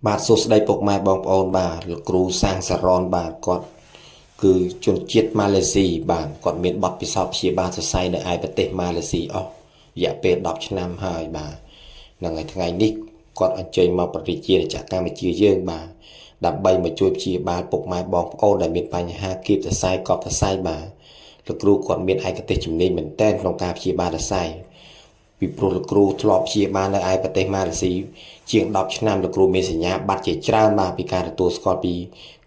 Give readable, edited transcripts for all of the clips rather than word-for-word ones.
បាទសួស្តីពុកម៉ែបងប្អូនបាទលោកគ្រូសាងសរនបាទគាត់គឺជនជាតិម៉ាឡេស៊ីបាទគាត់មានបទពិសោធន៍ព្យាបាលសរសៃនៅឯប្រទេសម៉ាឡេស៊ីអស់រយៈពេល10ឆ្នាំហើយបាទនឹងហើយថ្ងៃនេះគាត់អញ្ជើញមកប្រតិជារាជកម្ពុជាយើងបាទដើម្បីមកជួយព្យាបាលពុកម៉ែបងប្អូនដែលមានបញ្ហាគៀបសរសៃកប់សរសៃបាទលោកគ្រូគាត់មានឯកទេសជំនាញមែនទែនក្នុងការព្យាបាលសរសៃពីព្រោះលោកគ្រូធ្លាប់ព្យាបាលនៅឯប្រទេសម៉ាឡេស៊ីជាង10ឆ្នាំលោកគ្រូមានសញ្ញាបត្រជាច្រើនបាទពីការទទួលស្គាល់ពី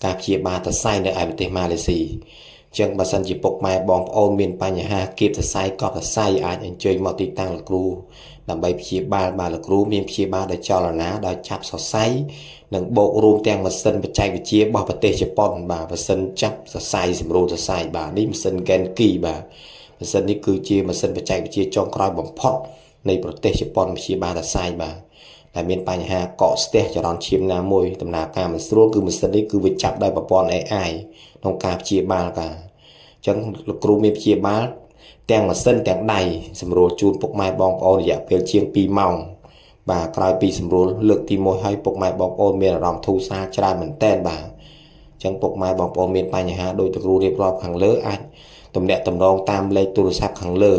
ការព្យាបាលសរសៃនៅឯប្រទេសម៉ាឡេស៊ីអញ្ចឹងបើសិនជាពុកម៉ែបងប្អូនមានបញ្ហាគៀបសរសៃកប់សរសៃអាចអញ្ជើញមកទីតាំងលោកគ្រូដើម្បីព្យាបាលបាទលោកគ្រូមានព្យាបាលដោយចលនាដោយចាប់សរសៃនិងបូករួមទាំងម៉ាស៊ីនបច្ចេកវិទ្យារបស់ប្រទេសជប៉ុនបាទម៉ាស៊ីនចាប់សរសៃសម្រួលសរសៃបាទនេះម៉ាស៊ីន Genki បាទម៉ាស៊ីននេះគឺជាម៉ាស៊ីនបច្ចេកវិទ្យាចុងក្រោយបំផុតនៃប្រទេសជប៉ុនព្យាបាលសរសៃបាទតែមានបញ្ហាកកស្ទះចរន្តឈាមណាមួយដំណើរការមិនស្រួលគឺម៉ាស៊ីននេះគឺវាចាប់ដោយប្រព័ន្ធ AI ក្នុងការព្យាបាលបាទអញ្ចឹងលោកគ្រូមានព្យាបាលទាំងម៉ាស៊ីនទាំងដៃសម្រួលជូនពុកម៉ែបងប្អូនរយៈពេលជាង2ម៉ោងបាទក្រោយពីសម្រួលលើកទី1ហើយពុកម៉ែបងប្អូនមានអារម្មណ៍ធូរស្រាលច្រើនមែនទែនបាទអញ្ចឹងពុកម៉ែបងប្អូនមានបញ្ហាដោយលោកគ្រូរៀបរាប់ខាងលើអាចទំនាក់ទំនងតាមលេខទូរស័ព្ទខាងលើ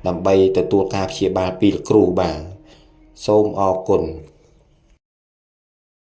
ដើម្បីទទួលការព្យាបាលពីលោកគ្រូបាទសូមអរគុណ